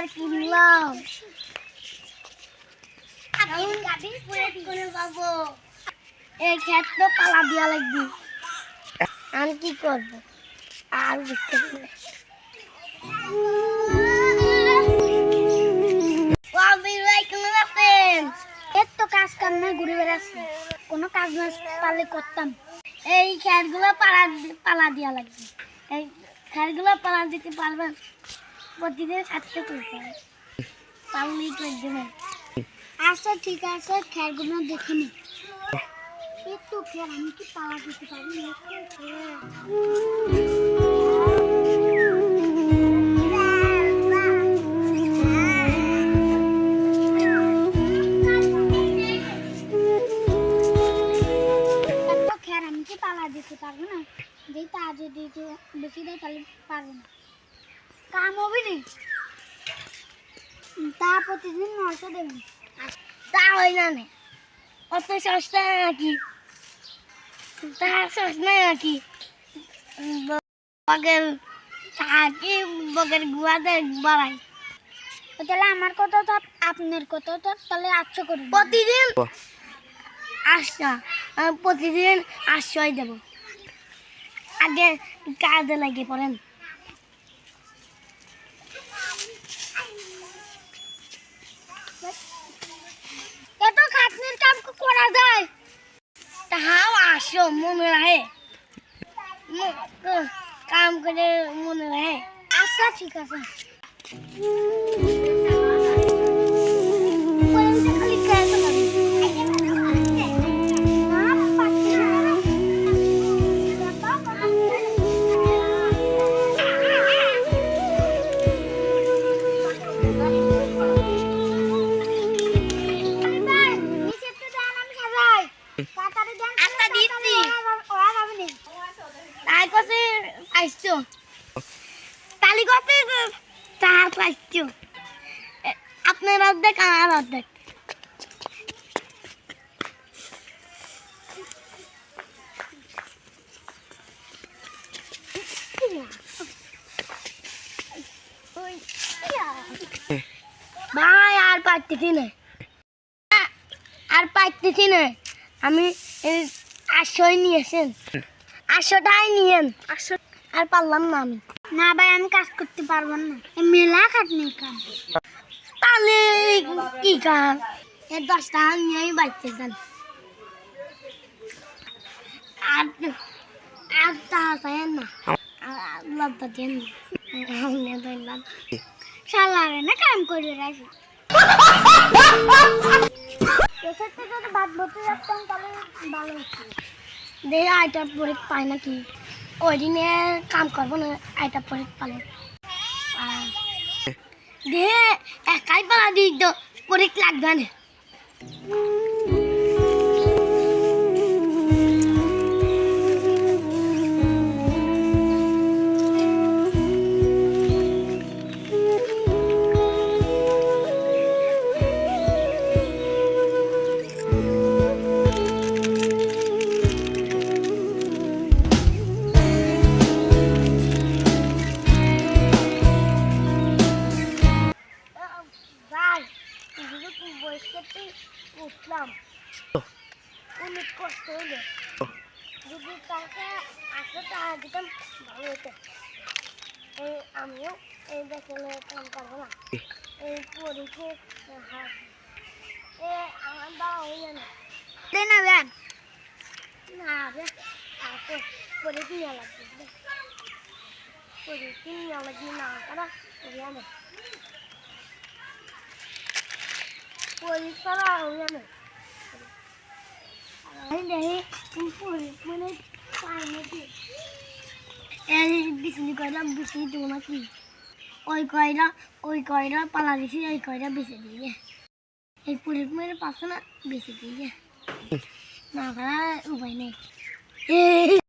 খের কিনলাম এই খের তো পালা দিয়া লাগবে আমি কি করবো আর বুঝতে তো কাজ কাম না ঘুরে বেড়াচ্ছি কোনো কাজ না পারলে করতাম এই খেরগুলো পালা দিয়া লাগবে এই খেরগুলো পালা দিতে পারবেন প্রতিদিন ছাড়তে করতে হবে পারলেই করে দেবেন আচ্ছা ঠিক আছে খেরগুলো দেখে নি একটু খের আমি কি পালা দিতে পারি পালা দিতে পারবো না যেই তা যদি বেশি দেয় তাহলে পারবো না কাম হবে না তা প্রতিদিন 900 দেবেন তা হয় না অত সস্তা নাকি তা সস্তা নাকি বগের থাকি বগের গুয়াতে বাড়াই তাহলে আমার কত তো আপনার কত তো তাহলে 800 করুন প্রতিদিন প্রতিদিন 800 দেব আগে কাজে লাগিয়ে পড়েন এত খাটনির কাম করা যায় তাহাও আসো মনে রাখে কাম করে মনে রাখে আচ্ছা ঠিক আছে আপনার অর্ধেক আমার অর্ধেক ভাই আর পারতেছি না আমি 800 নিয়েছেন 800 টাকাই নিয়েন আর পারলাম না আমি না ভাই আমি কাজ করতে পারবো না মেলা খাটনি কাম তাহলে কি কাজ 10 টাকা নিয়ে বাইতে যান আর টাকা চাই না লব্ধ দেন না সালারে না কাম করে রাখি এসে থেকে যদি বাদ বলতে যাচ্তাম তাহলে ভালো হতো দেখি আইটার পরে পাই নাকি ওই দিনে কাম করবো না আইটার পরে পালে দেখে একাই পালা দিই তো পরে লাগবে না উঠলাম অনেক কষ্ট হলো যদি টাকা 800 টাকা দিতাম ভালো হতো আমিও এই বেতনে কাম করবো না এই পরীক্ষে আমার বাবা হয়ে না ব্যাগ না পরীক্ষা নেওয়া লাগবে পরীক্ষা নেওয়া লাগবে না করা না পরীক্ষা হয়ে না বিচনি কয়লা বিচনি দেবো নাকি ওই কয়রা পালা দিছি ওই কয়রা বেঁচে দিয়ে এই পরীক্ষা পাশে না বেঁচে দিয়ে না করা উপায় নেই